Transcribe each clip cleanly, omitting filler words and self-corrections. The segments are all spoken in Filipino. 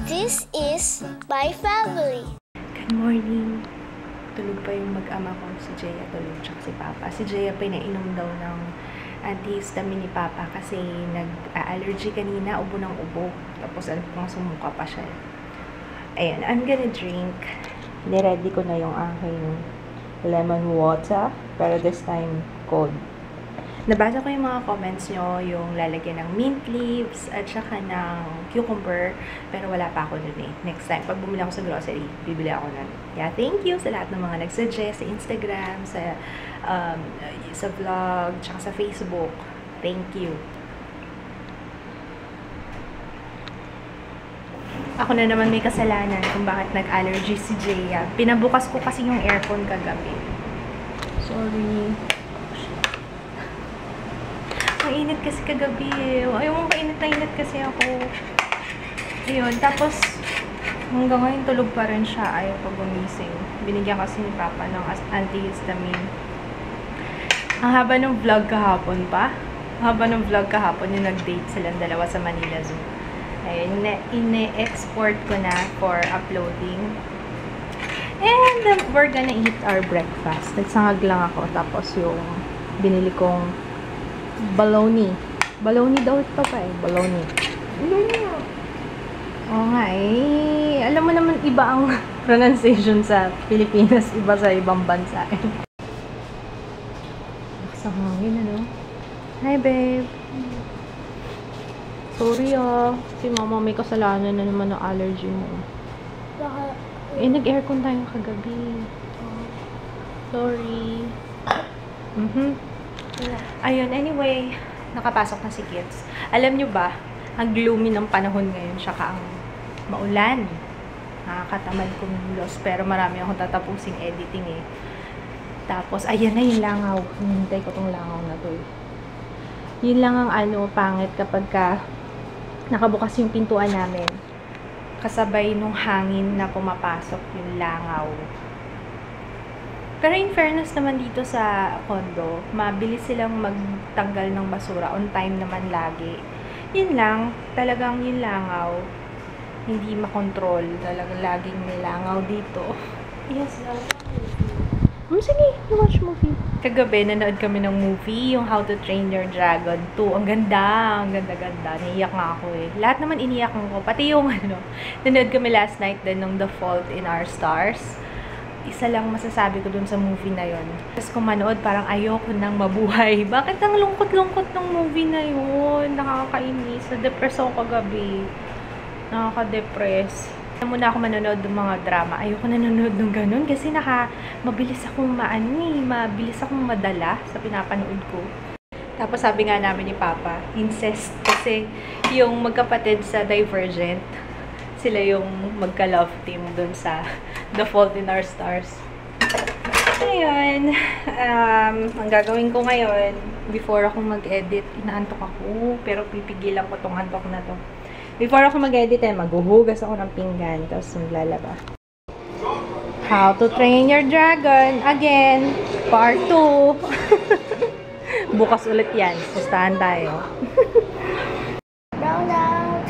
This is my family. Good morning. Tulog pa yung mag-ama ko, si Jaya tulog, tsaka si Papa. Si Jaya pinainom daw ng antihistamine ni Papa kasi nag-allergy kanina, ubo ng ubo. Tapos sumuka pa siya. Ayan, I'm gonna drink. Niready ko na yung aking lemon water, pero this time cold. Nabasa ko yung mga comments nyo, yung lalagyan ng mint leaves at saka ng cucumber, pero wala pa ako dun eh. Next time, pag bumili ako sa grocery, bibili ako nun. Yeah, thank you sa lahat ng mga nagsuggest sa Instagram, sa vlog, tsaka sa Facebook. Thank you. Ako na naman may kasalanan kung bakit nag-allergy si Jaya. Pinabukas ko kasi yung aircon kagabi. Sorry. Ang init kasi kagabi eh. Ayaw, painit na init kasi ako. Ayun, tapos hanggang ngayon tulog pa rin siya. Ayaw pa gumising. Binigyan kasi ni Papa ng antihistamine. Ang haba ng vlog kahapon pa. Ang haba ng vlog kahapon yung nag-date silang dalawa sa Manila Zoo. Ayun, ine-export ko na for uploading. And we're gonna eat our breakfast. Nagsangag lang ako. Tapos yung binili kong bologna. Bologna daw ito pa eh. Bologna. Oo nga eh. Alam mo naman iba ang pronunciation sa Pilipinas. Iba sa ibang bansa eh. Sa hangin ano? Hi babe. Sorry ah. Si mama may kasalanan na naman ng allergy mo. Eh nag-aircon tayo kagabi. Sorry. Ayun, anyway, nakapasok na si kids. Alam nyo ba, ang gloomy ng panahon ngayon, tsaka ang maulan. Nakakatamad kumilos, pero marami akong tatapusing editing eh. Tapos, ayan na yung langaw. Hinintay ko tong langaw na to eh. Yun lang ang pangit kapag nakabukas yung pintuan namin. Kasabay nung hangin na pumapasok yung langaw. Pero in fairness naman dito sa condo, mabilis silang magtanggal ng basura. On time naman lagi. Yun lang, talagang yung langaw, hindi makontrol. Talagang laging may langaw dito. Yes. Sige, you watch movie. Kagabi, nanood kami ng movie, yung How to Train Your Dragon 2. Ang ganda, ang ganda-ganda. Naiyak nga ako eh. Lahat naman iniyak ko. Pati yung nanood kami last night din ng The Fault in Our Stars. Isa lang masasabi ko dun sa movie na yon. Tapos kung manood, parang ayoko nang mabuhay. Bakit ang lungkot-lungkot ng movie na yun? Nakakainis. Na-depress ako kagabi. Nakaka-depress. Muna ako manonood ng mga drama. Ayoko nanonood ng ganun kasi mabilis akong mabilis akong madala sa pinapanood ko. Tapos sabi nga namin ni Papa, incest. Kasi yung magkapatid sa Divergent, sila yung magka-love team dun sa The Fault in Our Stars. Ayun. Ang gagawin ko ngayon, before ako mag-edit, inaantok ako. Pero pipigilan ko tong antok na to. Before ako mag-edit, maghuhugas ako ng pinggan. Tapos maglalaba. How to Train Your Dragon. Again, part 2. Bukas ulit yan. Pustahan tayo. Brown out.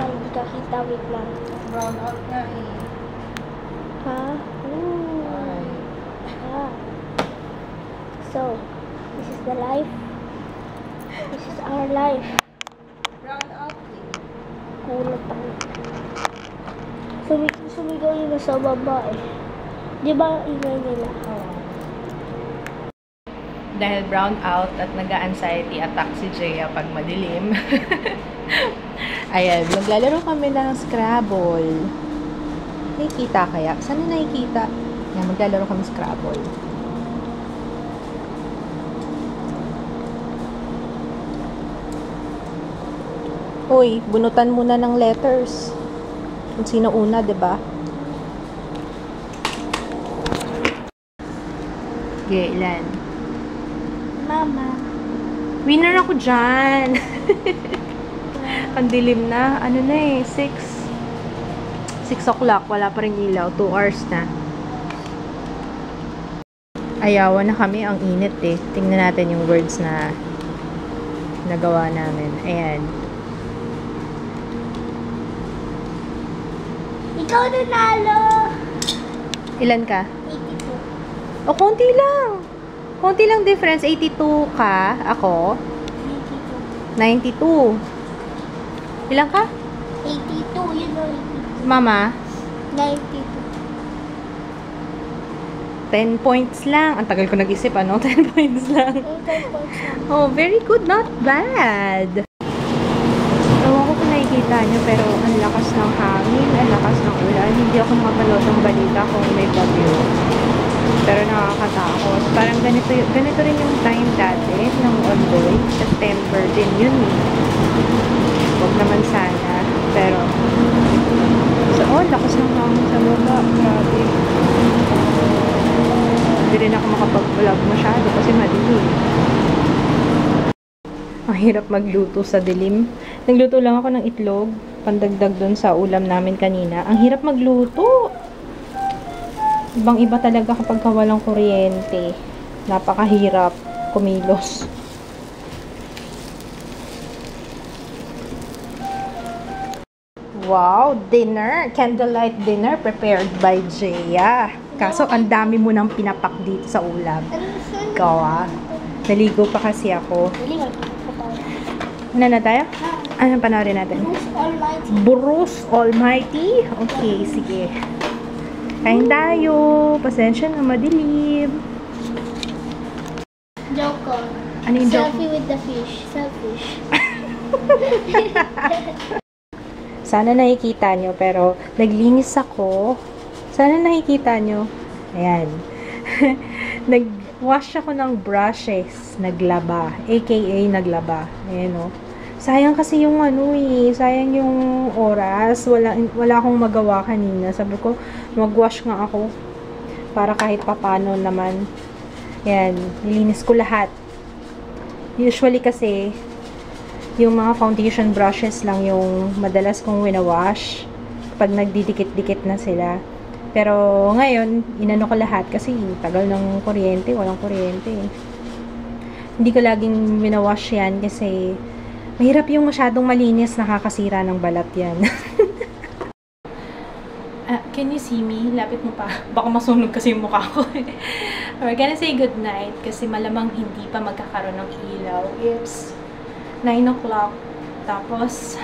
Hindi ka kita, wait lang. Brown out na eh. Ha? So, this is the life. This is our life. Brown out eh. Kulot ako. Sumigaw yung nasa baba eh. Di ba ingay nila? Dahil brown out at nag-anxiety attack si Jaya pag madilim. Ayan, maglalaro kami ng Scrabble. Nakikita kaya? Saan na nakikita? Ayan, maglalaro kami Scrabble. Uy, bunutan muna ng letters. Kung sino una, diba? Okay, ilan? Mama. Winner ako dyan! Ang dilim na. Ano na eh, 6 o'clock. Wala pa rin ilaw. 2 hours na. Ayawan na kami. Ang init eh. Tingnan natin yung words na nagawa namin. Ayan. Ikaw nanalo! Ilan ka? 82. O, konti lang. Konti lang difference. 82 ka. Ako? 92. Ilan ka? 82. Yun o, 82. Mama? 92. 10 points lang. Ang tagal ko nag-isip, ano? 10 points lang. 10 points lang. Oh, very good. Not bad. Ewan ko kung nakikita nyo, pero ang lakas ng hangin, ang lakas ng ulan. Hindi ako makapanood ng balita kung may bagyo. Pero nakakatakot. Parang ganito rin yung time dati ng Ondoy. September din yun eh. Huwag naman sana. Pero, lakas ng hangin sa baba. Grabe. Hindi rin ako makapag-vlog masyado kasi madilim. Ang hirap magluto sa dilim. Nagluto lang ako ng itlog, pandagdag dun sa ulam namin kanina. Ang hirap magluto. Ibang-iba talaga kapag walang kuryente. Napakahirap kumilos. Wow, dinner. Candlelight dinner prepared by Jaya. Kaso, ang dami mo nang pinapak dito sa ulam. Ikaw naligo pa kasi ako. Ano na tayo? Anong panoorin natin? Bruce Almighty. Bruce Almighty? Okay, sige. Kain tayo. Pasensya na, madilim. Joke ko. Ano yung joke? Selfie with the fish. Selfish. Sana nakikita nyo, pero naglinis ako. Sana nakikita nyo. Ayan. Nag-wash ako ng brushes. Naglaba. AKA naglaba. Ayan o. Sayang kasi yung sayang yung oras. Wala akong magawa kanina. Sabi ko, mag-wash nga ako. Para kahit papano naman. Ayan. Nilinis ko lahat. Usually kasi, yung mga foundation brushes lang yung madalas kong winawash pag nagdidikit-dikit na sila. Pero ngayon, inano ko lahat kasi tagal ng kuryente, walang kuryente. Hindi ko laging winawash yan kasi mahirap yung masyadong malinis, nakakasira ng balat yan. Can you see me? Lapit mo pa. Baka masunog kasi yung mukha ko. We're gonna say goodnight kasi malamang hindi pa magkakaroon ng ilaw. It's 9 o'clock. Tapos,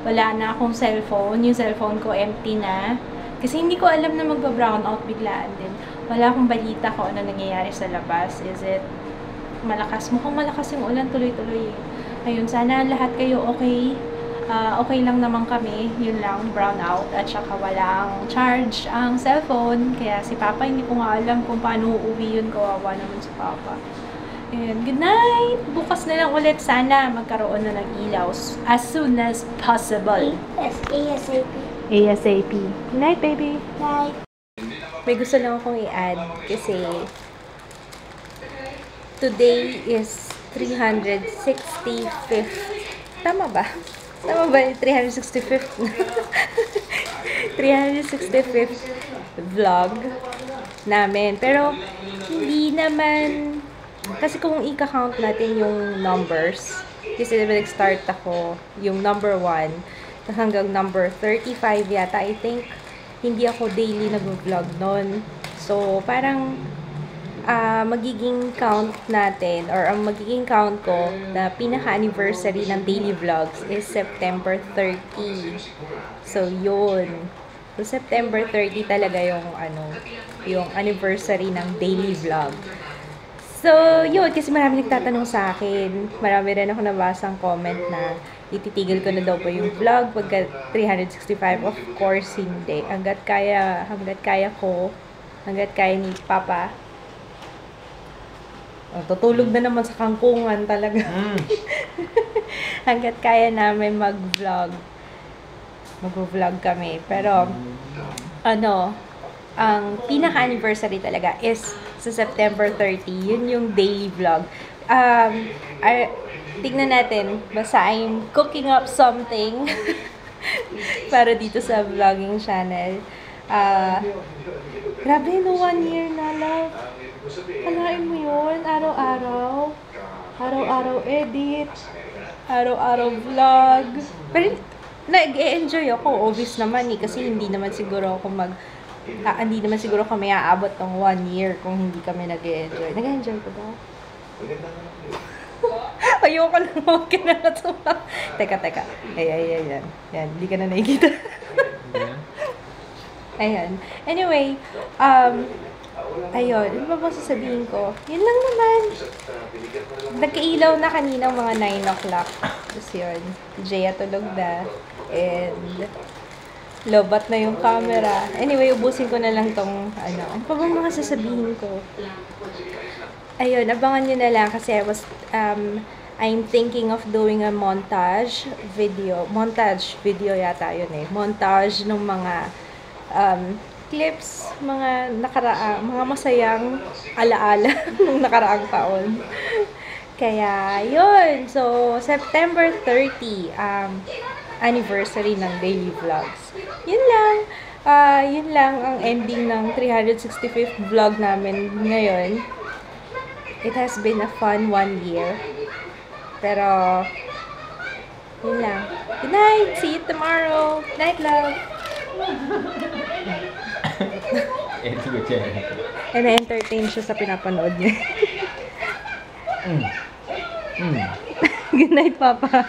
wala na akong cellphone. Yung cellphone ko empty na. Kasi hindi ko alam na magba-brown out biglaan din. Wala akong balita kung ano nangyayari sa labas. Is it malakas? Mukhang malakas yung ulan tuloy-tuloy. Ayun, sana lahat kayo okay. Okay lang naman kami. Yun lang, brown out. At saka walang charge ang cellphone. Kaya si Papa, hindi ko nga alam kung paano uuwi yun. Kawawa naman si Papa. And good night! Bukas na lang ulit. Sana magkaroon na ng ilaw as soon as possible. ASAP. ASAP. Good night, baby. Night. May gusto lang akong i-add kasi today is 365th. Tama ba? Tama ba yung 365th? 365th vlog namin. Pero hindi naman, kasi kung i-count natin yung numbers, kasi diba nag-start ako, yung number 1, hanggang number 35 yata, I think, hindi ako daily nag-vlog nun. So, parang, magiging count natin, or ang magiging count ko, na pinaka-anniversary ng daily vlogs is September 30. So, yun. So, September 30 talaga yung anniversary ng daily vlog. So, yun, kasi marami nagtatanong sa akin. Marami rin ako nabasang comment na ititigil ko na daw ba yung vlog pagka 365. Of course, hindi. Hanggat kaya ko, hanggat kaya ni Papa. Tutulog na naman sa kangkungan talaga. Hanggat kaya namin mag-vlog kami. Pero, ang pinaka-anniversary talaga is sa September 30. Yun yung daily vlog. Tignan natin. Basta I'm cooking up something para dito sa vlogging channel. Grabe, no, 1 year na, love. Kalain mo yun, araw-araw. Araw-araw edit. Araw-araw vlog. Pero nag-e-enjoy ako. Obvious naman eh. Kasi hindi naman siguro ako hindi naman siguro kami aabot ng 1 year kung hindi kami nag-e-enjoy. Nag-e-enjoy ko ba? Ayoko na naman kinalatsuma. Teka. Ayan. Yan, hindi ka na nakikita. Ayan. Anyway, ayun. Ano ba sasabihin ko? Yun lang naman. Nagkailaw na kanina mga 9 o'clock. Tapos yun. Si Jaya tulog na. And lobat na yung camera. Anyway, ubusin ko na lang tong ano pa bang mga sasabihin ko? Ayun, abangan nyo na lang kasi I'm thinking of doing a montage video. Montage video yata yun eh. Montage ng mga clips, mga mga masayang alaala ng nakaraang taon. Kaya, yun. So, September 30, anniversary ng daily vlogs. Yun lang ang ending ng 365th vlog namin ngayon. It has been a fun 1 year. Pero, yun lang. Good night! See you tomorrow! Night, love! And na-entertain siya sa pinapanood niya. Good night, Papa.